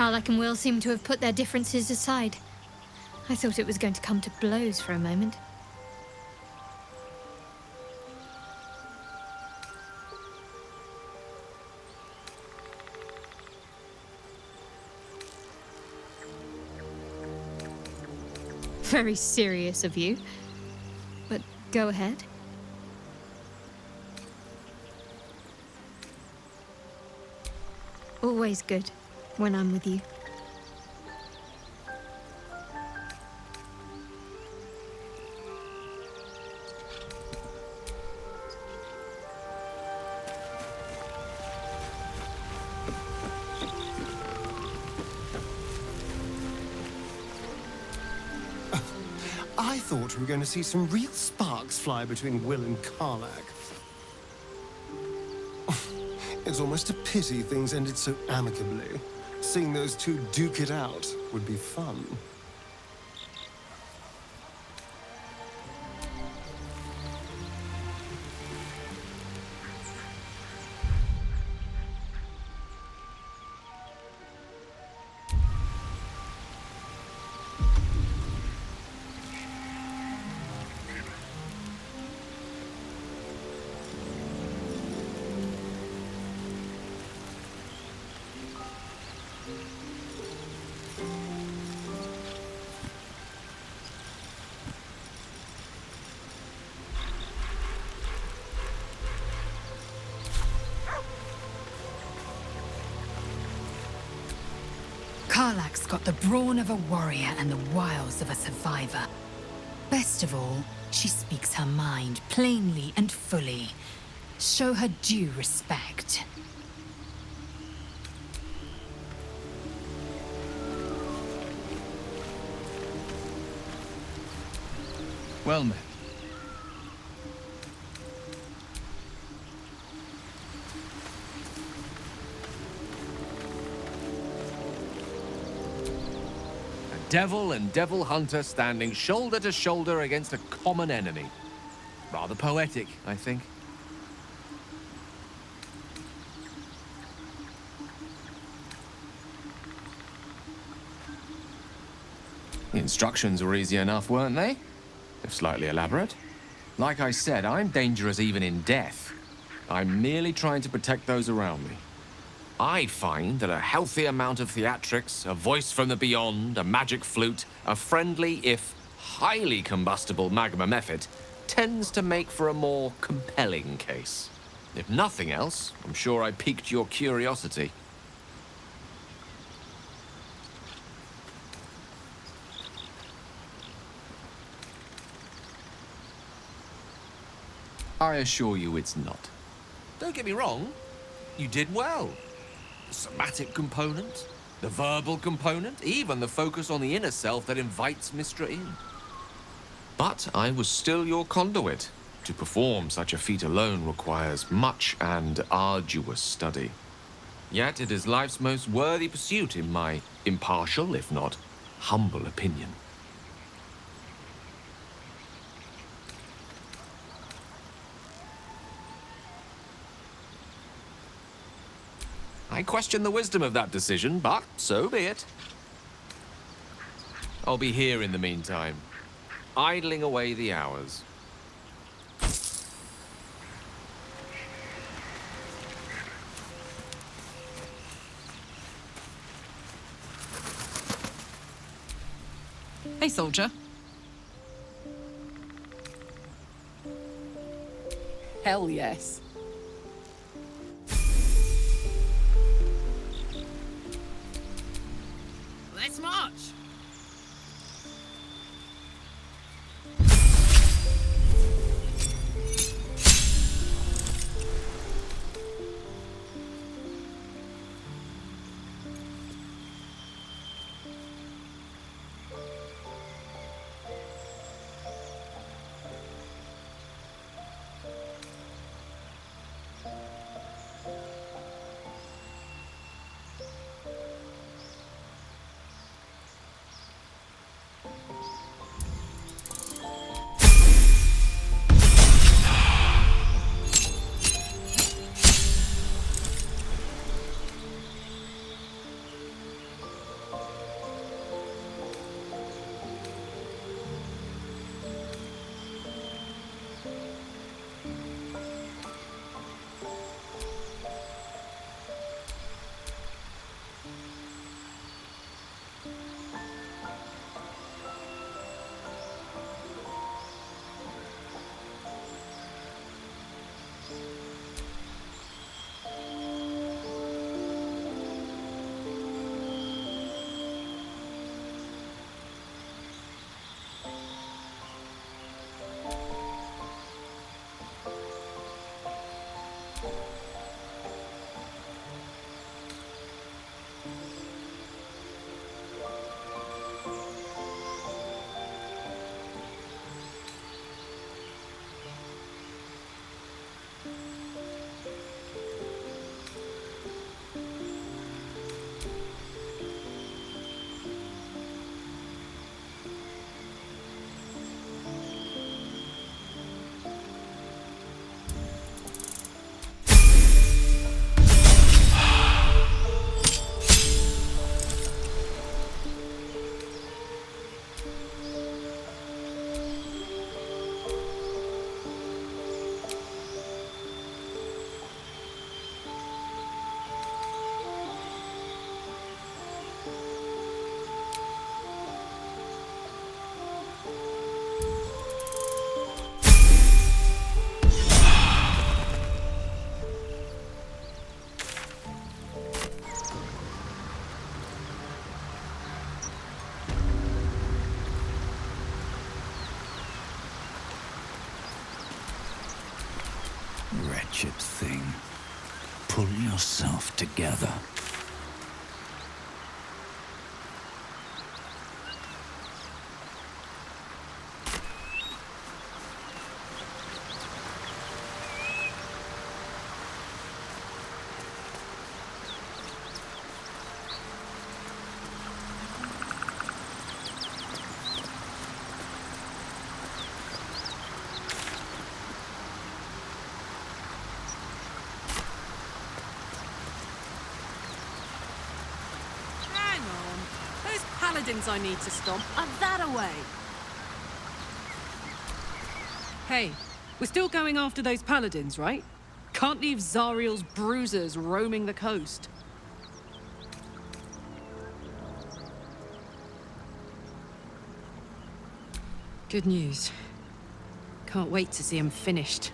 Karlach and Will seem to have put their differences aside. I thought it was going to come to blows for a moment. Very serious of you. But go ahead. Always good when I'm with you. I thought we were going to see some real sparks fly between Will and Karlach. It's almost a pity things ended so amicably. Seeing those two duke it out would be fun. Karlach's got the brawn of a warrior and the wiles of a survivor. Best of all, she speaks her mind plainly and fully. Show her due respect. Well met. Devil and devil hunter standing shoulder to shoulder against a common enemy. Rather poetic, I think. The instructions were easy enough, weren't they? If slightly elaborate. Like I said, I'm dangerous even in death. I'm merely trying to protect those around me. I find that a healthy amount of theatrics, a voice from the beyond, a magic flute, a friendly, if highly combustible magma method, tends to make for a more compelling case. If nothing else, I'm sure I piqued your curiosity. I assure you it's not. Don't get me wrong, you did well. The somatic component, the verbal component, even the focus on the inner self that invites Mystra in. But I was still your conduit. To perform such a feat alone requires much and arduous study. Yet it is life's most worthy pursuit in my impartial, if not humble opinion. I question the wisdom of that decision, but so be it. I'll be here in the meantime, idling away the hours. Hey, soldier. Hell yes. Let's march! Wretched thing. Pull yourself together. Paladins I need to stop are that away. Hey, we're still going after those paladins, right? Can't leave Zariel's bruisers roaming the coast. Good news. Can't wait to see him finished.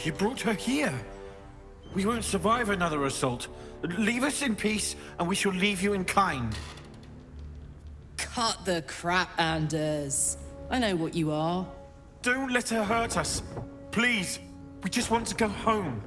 You brought her here. We won't survive another assault. Leave us in peace, and we shall leave you in kind. Cut the crap, Anders. I know what you are. Don't let her hurt us. Please. We just want to go home.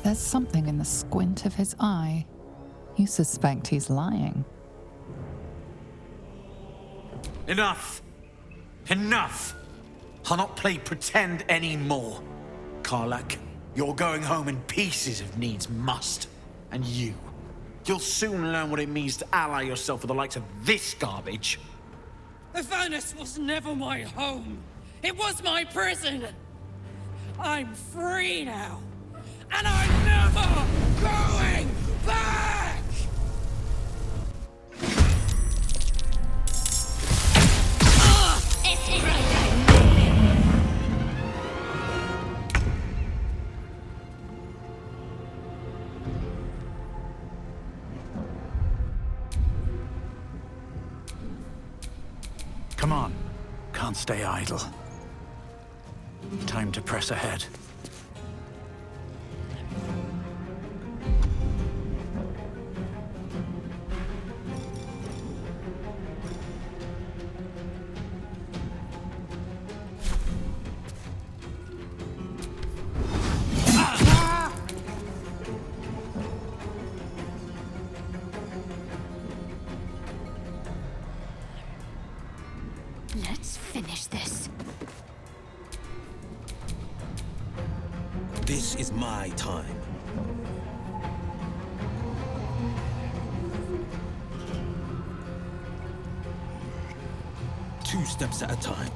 There's something in the squint of his eye. You suspect he's lying. Enough! Enough! I'll not play pretend anymore. Karlach, you're going home in pieces if needs must. And you'll soon learn what it means to ally yourself with the likes of this garbage. Avernus was never my home. It was my prison. I'm free now. And I'm never going back! Come on. Can't stay idle. Time to press ahead. Let's finish this. This is my time. Two steps at a time.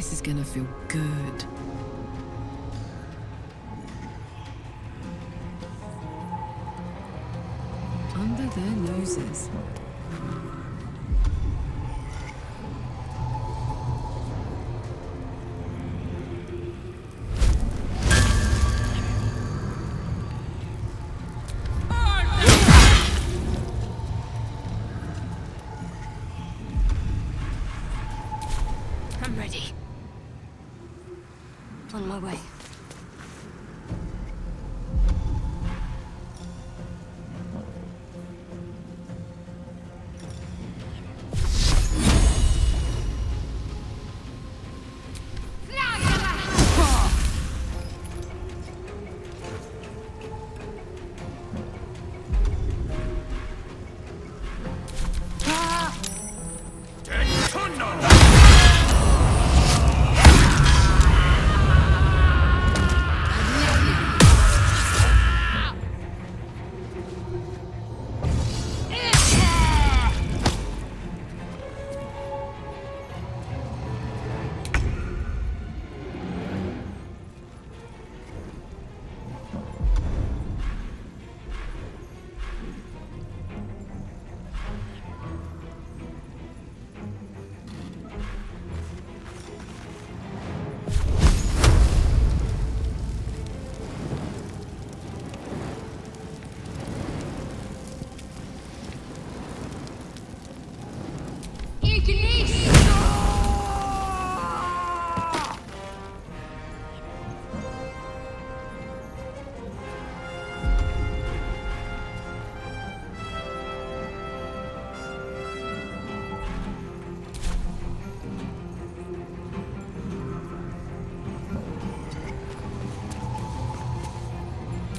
This is gonna feel good. Under their noses. I'm ready. On my way.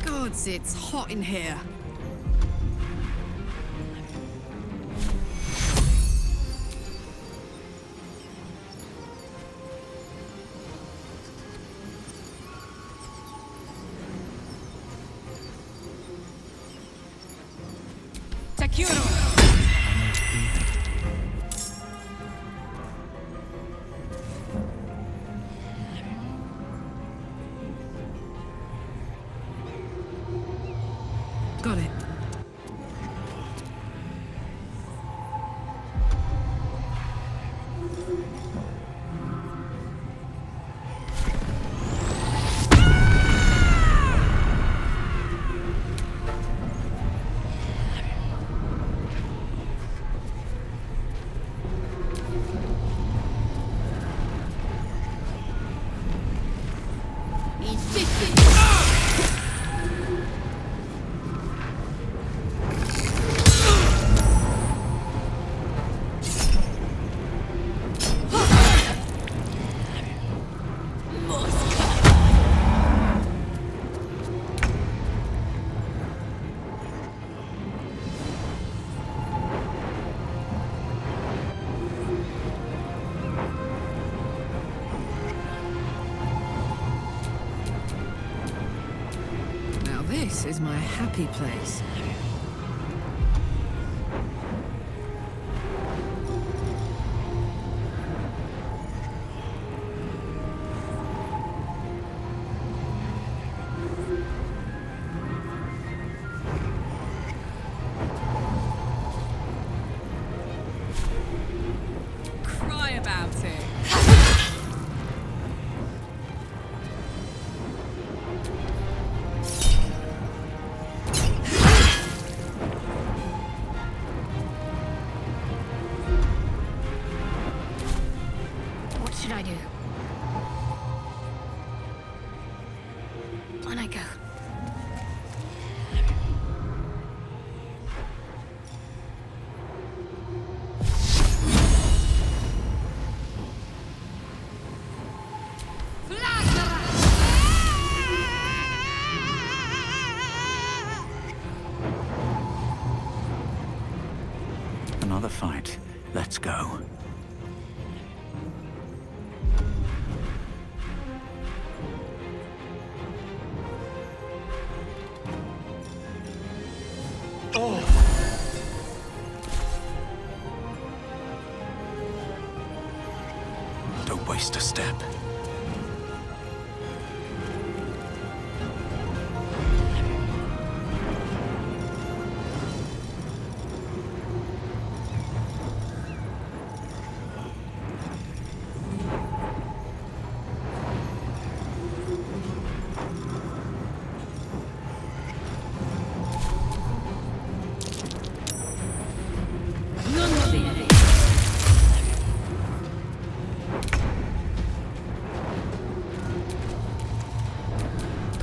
Gods, it's hot in here. Got it. This is my happy place. Cry about it. What should I do? On I go. Another fight. Let's go. Don't waste a step.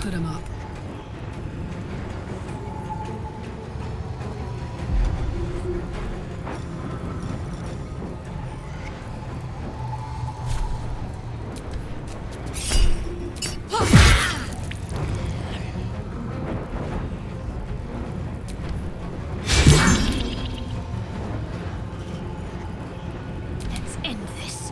Put him up. Let's end this.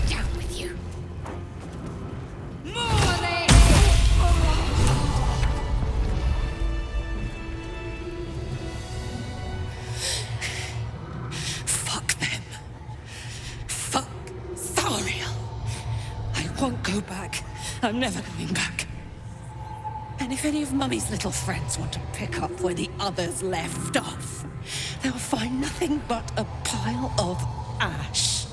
Down with you. Fuck them. Fuck Thariel. I won't go back. I'm never going back. And if any of Mummy's little friends want to pick up where the others left off, they'll find nothing but a pile of ash.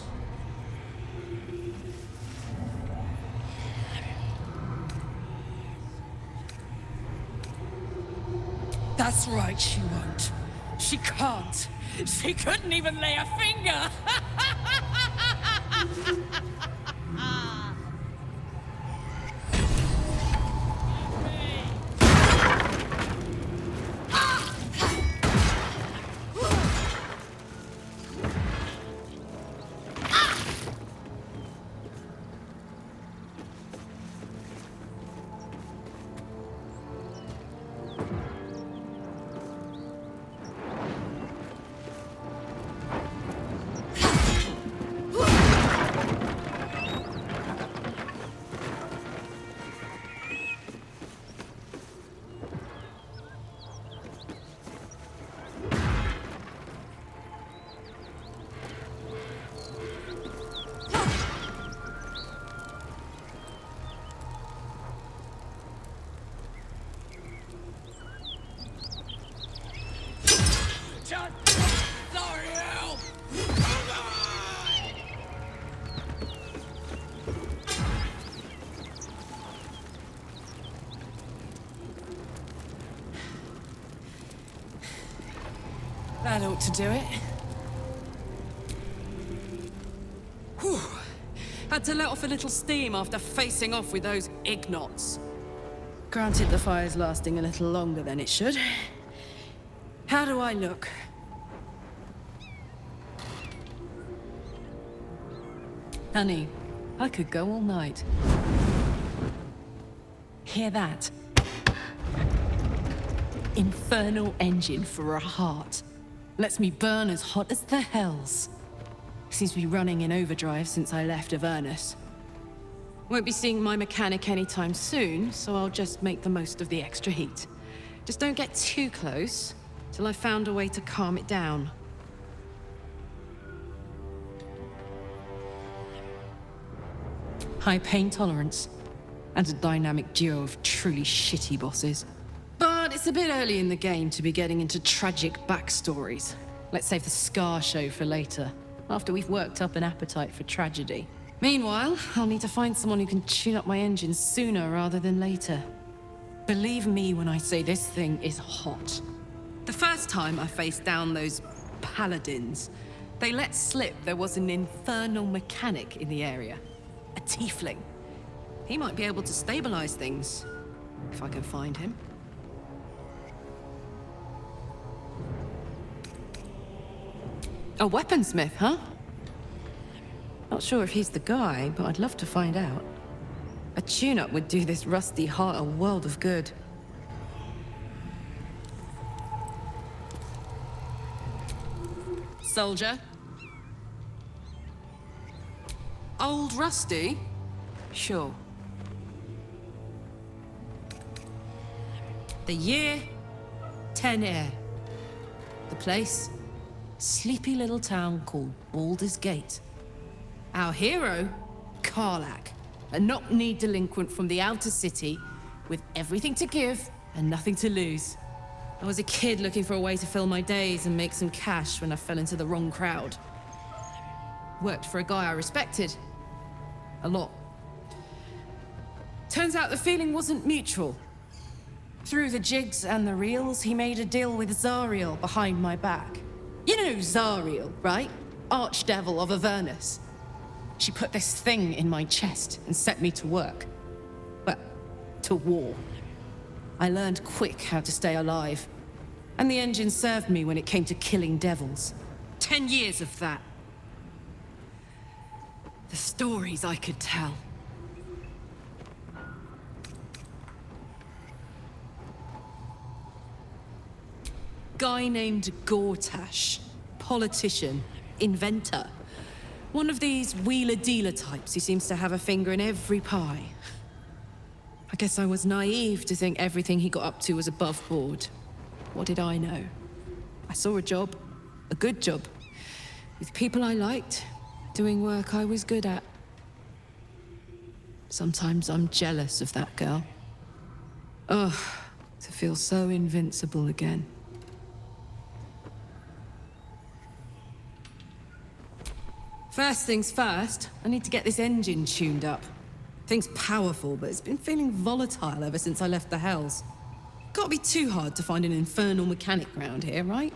That's right, she won't. She can't. She couldn't even lay a finger. Thariel! Come on! That ought to do it. Whew. Had to let off a little steam after facing off with those ignots. Granted, the fire's lasting a little longer than it should. How do I look? Honey, I could go all night. Hear that? Infernal engine for a heart. Lets me burn as hot as the hells. Seems to be running in overdrive since I left Avernus. Won't be seeing my mechanic anytime soon, so I'll just make the most of the extra heat. Just don't get too close, till I've found a way to calm it down. High pain tolerance, and a dynamic duo of truly shitty bosses. But it's a bit early in the game to be getting into tragic backstories. Let's save the Scar show for later, after we've worked up an appetite for tragedy. Meanwhile, I'll need to find someone who can tune up my engine sooner rather than later. Believe me when I say this thing is hot. The first time I faced down those paladins, they let slip there was an infernal mechanic in the area. A tiefling. He might be able to stabilize things, if I can find him. A weaponsmith, huh? Not sure if he's the guy, but I'd love to find out. A tune-up would do this rusty heart a world of good. soldier. Old Rusty? Sure. The year, 10 Air. The place, sleepy little town called Baldur's Gate. Our hero, Karlach, a knock-kneed delinquent from the outer city with everything to give and nothing to lose. I was a kid looking for a way to fill my days and make some cash when I fell into the wrong crowd. Worked for a guy I respected. A lot. Turns out the feeling wasn't mutual. Through the jigs and the reels, he made a deal with Zariel behind my back. You know Zariel, right? Archdevil of Avernus. She put this thing in my chest and set me to work. Well, to war. I learned quick how to stay alive. And the engine served me when it came to killing devils. 10 years of that. The stories I could tell. Guy named Gortash. Politician. Inventor. One of these wheeler-dealer types who seems to have a finger in every pie. I guess I was naive to think everything he got up to was above board. What did I know? I saw a job. A good job. With people I liked. Doing work I was good at. Sometimes I'm jealous of that girl. Ugh, to feel so invincible again. First things first, I need to get this engine tuned up. Thing's powerful, but it's been feeling volatile ever since I left the Hells. Can't be too hard to find an infernal mechanic around here, right?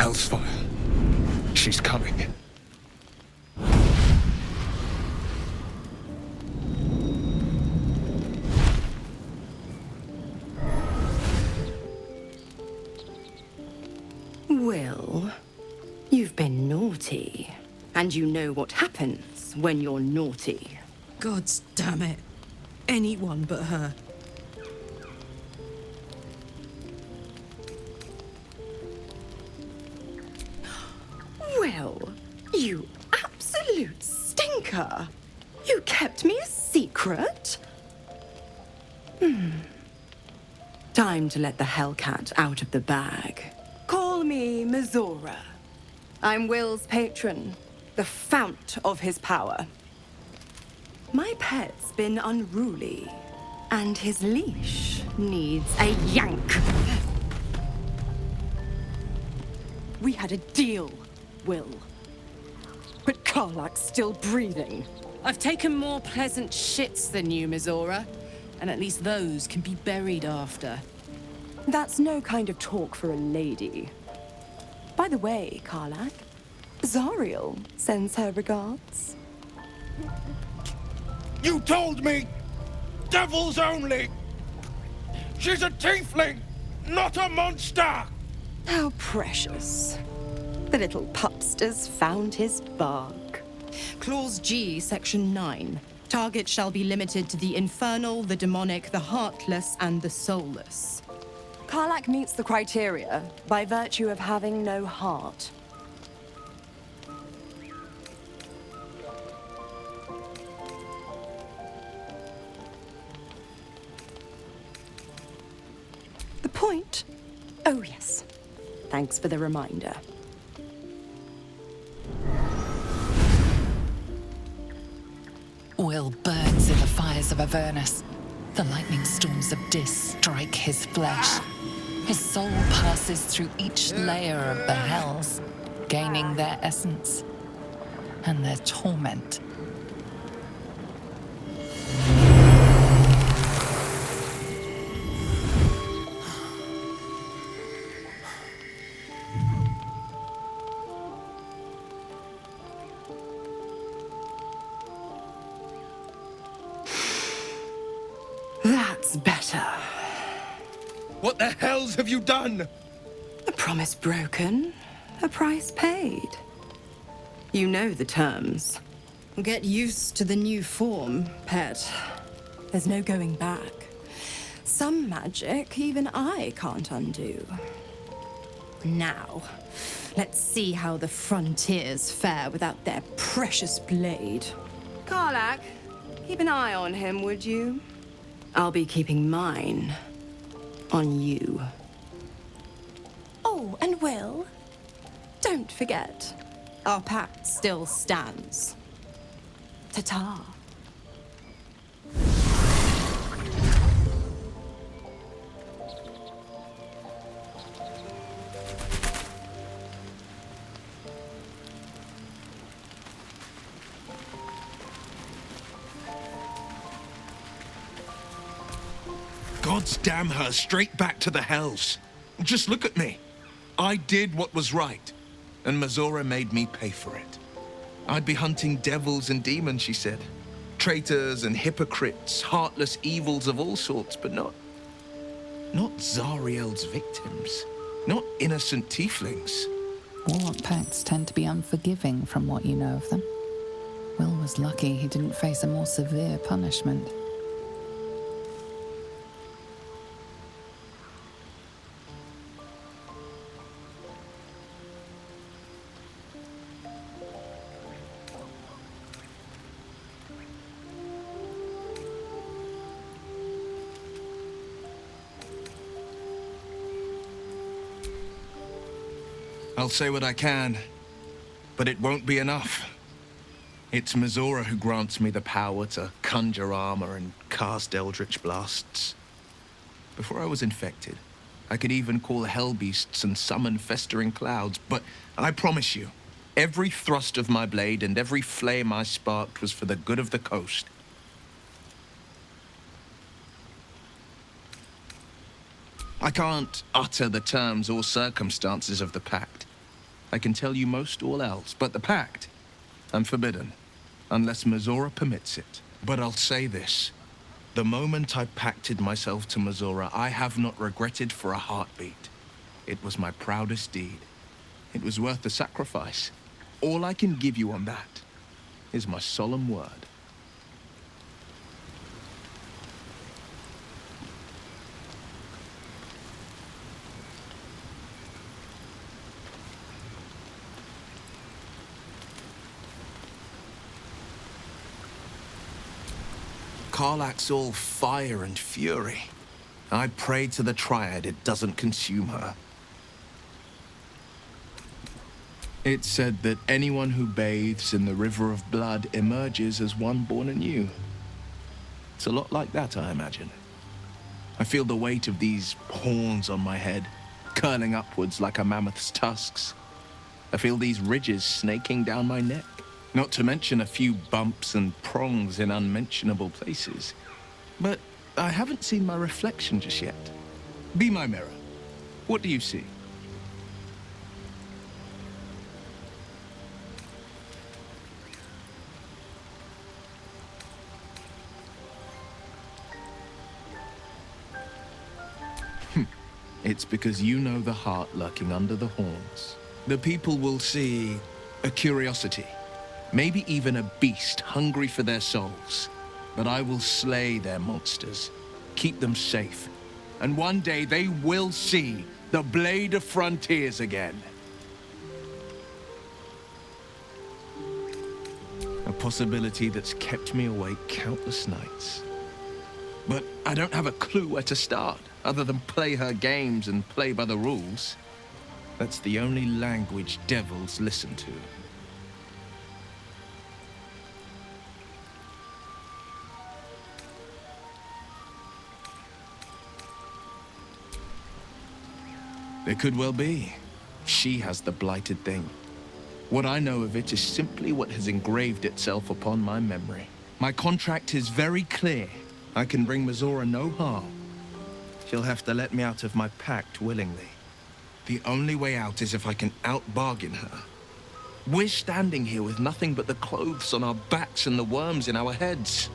Hell's fire. She's coming. Will, you've been naughty. And you know what happens when you're naughty. Gods damn it. Anyone but her. Will, you absolute stinker. You kept me a secret? Time to let the Hellcat out of the bag. Call me Mizora. I'm Will's patron, the fount of his power. My pet's been unruly, and his leash needs a yank. We had a deal, Will. But Karlach's still breathing. I've taken more pleasant shits than you, Mizora, and at least those can be buried after. That's no kind of talk for a lady. By the way, Karlach, Zariel sends her regards. You told me! Devils only! She's a tiefling, not a monster! How precious. The little pupster's found his bark. Clause G, Section 9. Target shall be limited to the infernal, the demonic, the heartless, and the soulless. Karlach meets the criteria by virtue of having no heart. The point? Oh, yes. Thanks for the reminder. Will burns in the fires of Avernus. The lightning storms of Dis strike his flesh. His soul passes through each layer of the hells, gaining their essence and their torment. That's better. What the hells have you done? A promise broken, a price paid. You know the terms. Get used to the new form, pet. There's no going back. Some magic even I can't undo. Now, let's see how the frontiers fare without their precious blade. Karlach, keep an eye on him, would you? I'll be keeping mine on you. Oh, and Will, don't forget, our pact still stands. Ta-ta. Gods damn her, straight back to the hells. Just look at me. I did what was right, and Mizora made me pay for it. I'd be hunting devils and demons, she said. Traitors and hypocrites, heartless evils of all sorts, but not Zariel's victims. Not innocent tieflings. Warlock pacts tend to be unforgiving from what you know of them. Will was lucky he didn't face a more severe punishment. I'll say what I can, but it won't be enough. It's Mizora who grants me the power to conjure armor and cast eldritch blasts. Before I was infected, I could even call hell beasts and summon festering clouds, but I promise you, every thrust of my blade and every flame I sparked was for the good of the coast. I can't utter the terms or circumstances of the pact. I can tell you most all else, but the pact, I'm forbidden, unless Mizora permits it. But I'll say this. The moment I pacted myself to Mizora, I have not regretted for a heartbeat. It was my proudest deed. It was worth the sacrifice. All I can give you on that is my solemn word. Karlach's all fire and fury. I pray to the Triad it doesn't consume her. It's said that anyone who bathes in the river of blood emerges as one born anew. It's a lot like that, I imagine. I feel the weight of these horns on my head, curling upwards like a mammoth's tusks. I feel these ridges snaking down my neck. Not to mention a few bumps and prongs in unmentionable places. But I haven't seen my reflection just yet. Be my mirror. What do you see? It's because you know the heart lurking under the horns. The people will see a curiosity. Maybe even a beast hungry for their souls. But I will slay their monsters, keep them safe. And one day they will see the Blade of Frontiers again. A possibility that's kept me awake countless nights. But I don't have a clue where to start, other than play her games and play by the rules. That's the only language devils listen to. It could well be. She has the blighted thing. What I know of it is simply what has engraved itself upon my memory. My contract is very clear. I can bring Mizora no harm. She'll have to let me out of my pact willingly. The only way out is if I can out-bargain her. We're standing here with nothing but the clothes on our backs and the worms in our heads.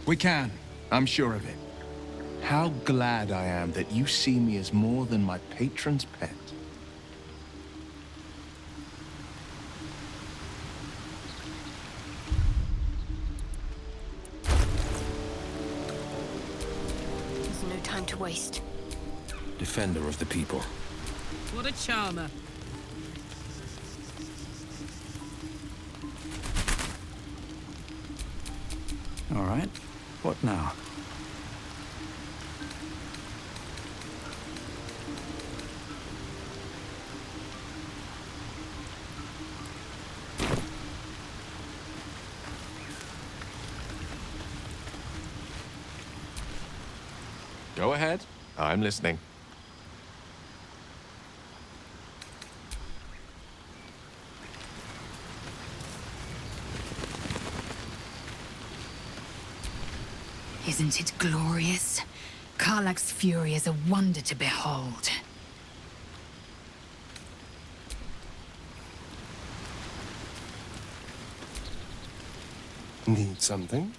We can. I'm sure of it. How glad I am that you see me as more than my patron's pet. There's no time to waste. Defender of the people. What a charmer. All right. What now? Go ahead. I'm listening. Isn't it glorious? Karlach's fury is a wonder to behold. Need something?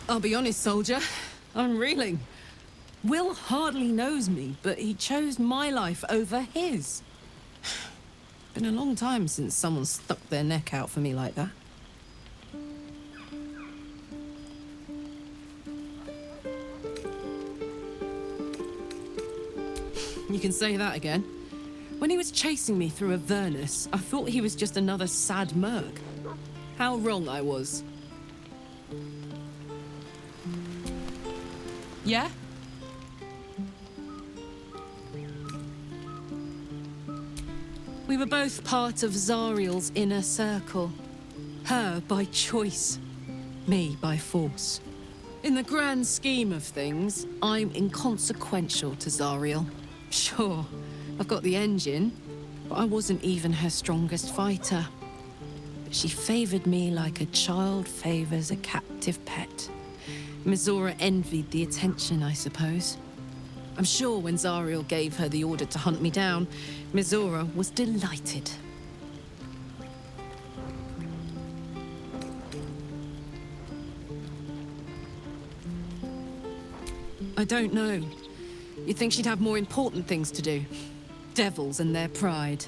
I'll be honest, soldier. I'm reeling. Will hardly knows me, but he chose my life over his. Been a long time since someone stuck their neck out for me like that. You can say that again. When he was chasing me through Avernus, I thought he was just another sad merc. How wrong I was. Yeah? We were both part of Zariel's inner circle. Her by choice, me by force. In the grand scheme of things, I'm inconsequential to Zariel. Sure, I've got the engine, but I wasn't even her strongest fighter. But she favored me like a child favors a captive pet. Mizora envied the attention, I suppose. I'm sure when Zariel gave her the order to hunt me down, Mizora was delighted. I don't know. You'd think she'd have more important things to do. Devils and their pride.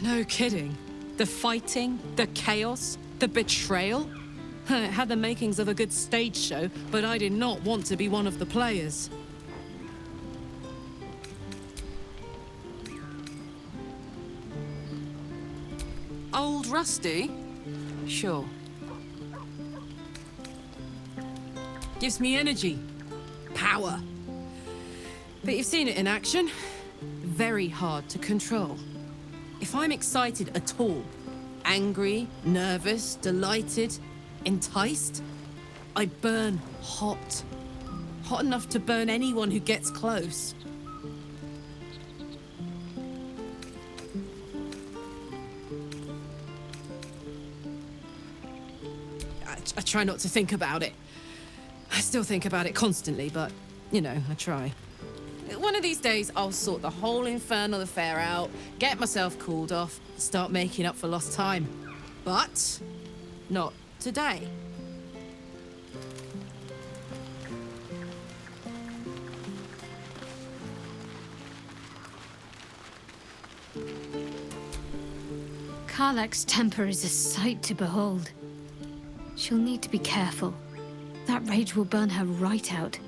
No kidding. The fighting, the chaos, the betrayal. It had the makings of a good stage show, but I did not want to be one of the players. Old Rusty? Sure. Gives me energy. Power. But you've seen it in action. Very hard to control. If I'm excited at all, angry, nervous, delighted, enticed, I burn hot. Hot enough to burn anyone who gets close. I try not to think about it. I still think about it constantly, but, you know, I try. One of these days, I'll sort the whole infernal affair out, get myself cooled off, start making up for lost time. But not today. Karlach's temper is a sight to behold. She'll need to be careful. That rage will burn her right out.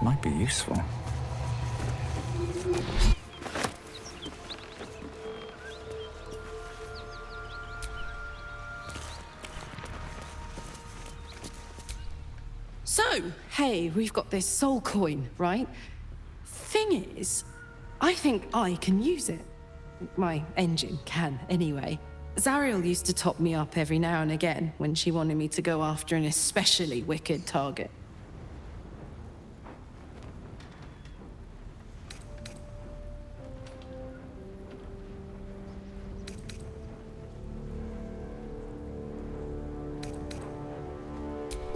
This might be useful. So, hey, we've got this soul coin, right? Thing is, I think I can use it. My engine can, anyway. Zariel used to top me up every now and again when she wanted me to go after an especially wicked target.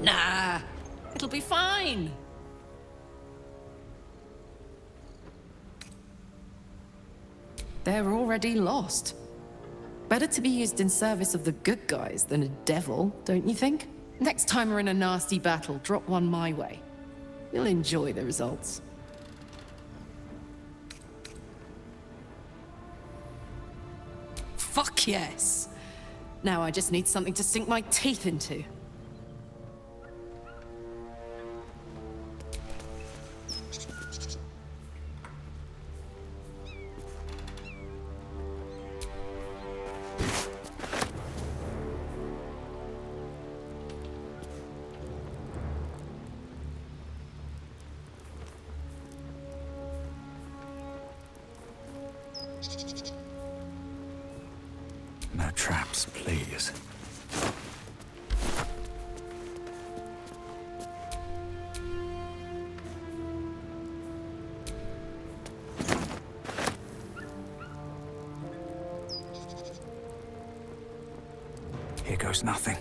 Nah, it'll be fine. They're already lost. Better to be used in service of the good guys than a devil, don't you think? Next time we're in a nasty battle, drop one my way. You'll enjoy the results. Fuck yes! Now I just need something to sink my teeth into. No traps, please. Here goes nothing.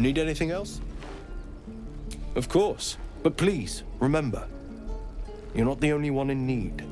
Need anything else? Of course. But please, remember, you're not the only one in need.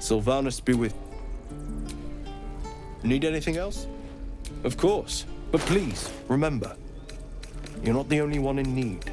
Sylvanus be with... Need anything else? Of course. But please, remember, you're not the only one in need.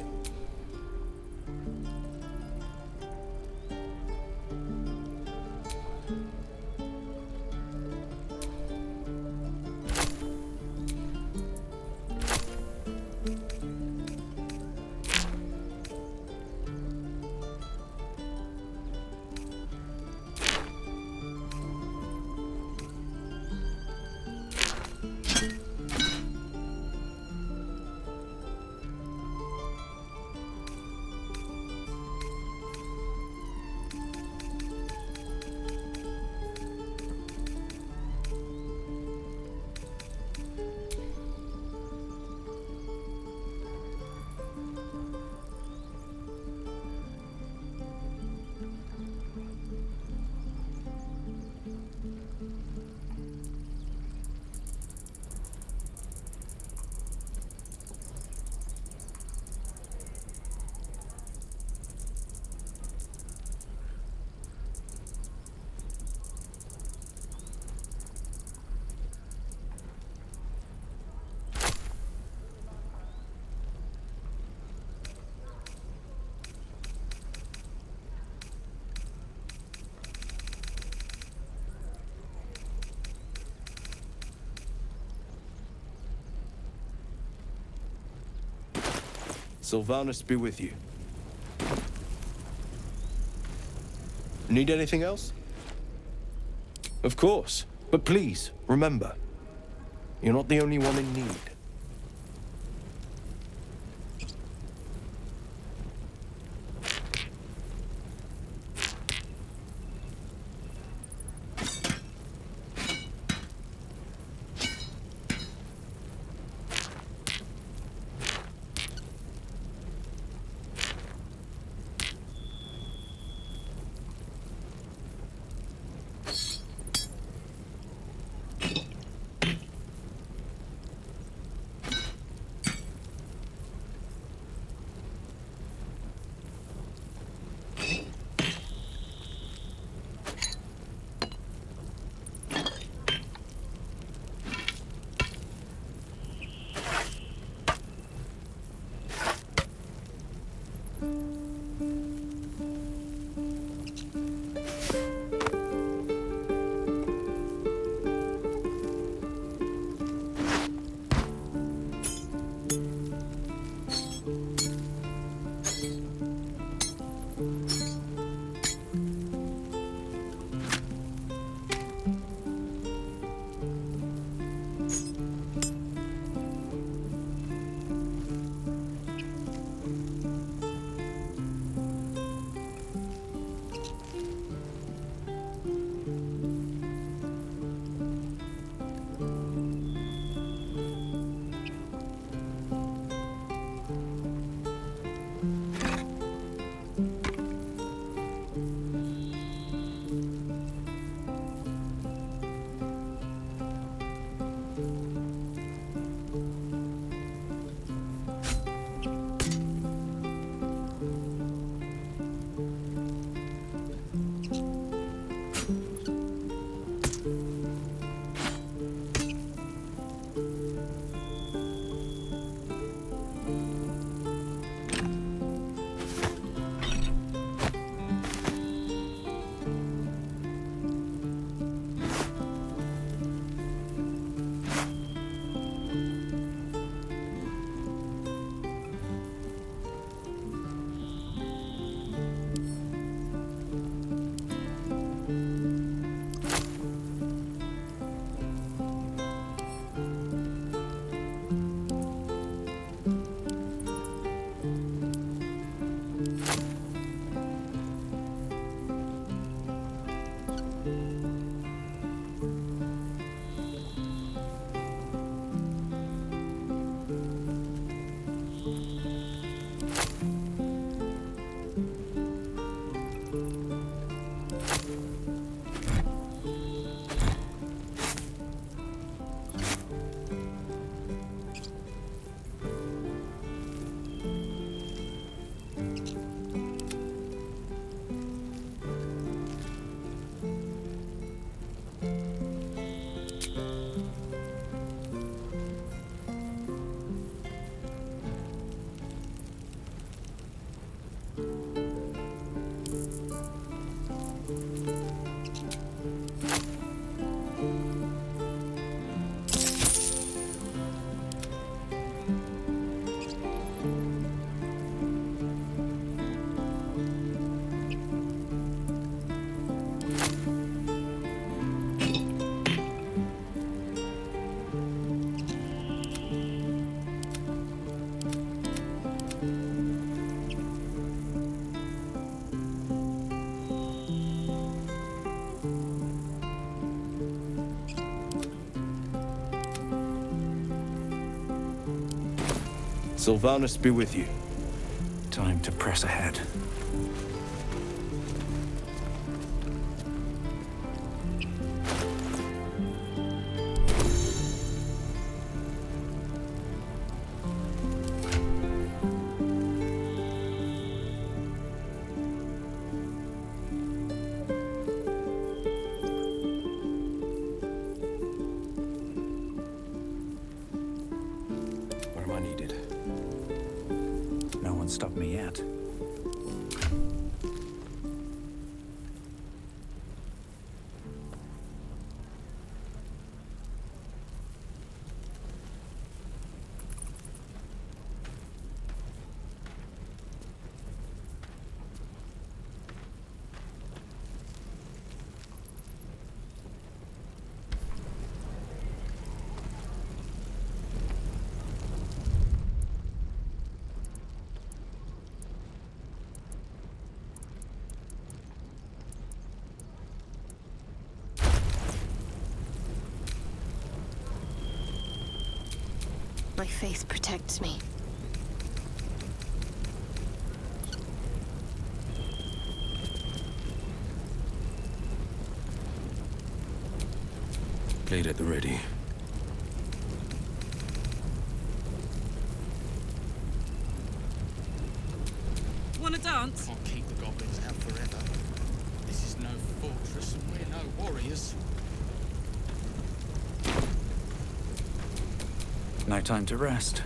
Sylvanus be with you. Need anything else? Of course. But please, remember, you're not the only one in need. Sylvanus be with you. Time to press ahead. Where am I needed? No one stopped me yet. My faith protects me. Blade at the ready. Wanna dance? Can't keep the goblins out forever. This is no fortress and we're no warriors. No time to rest.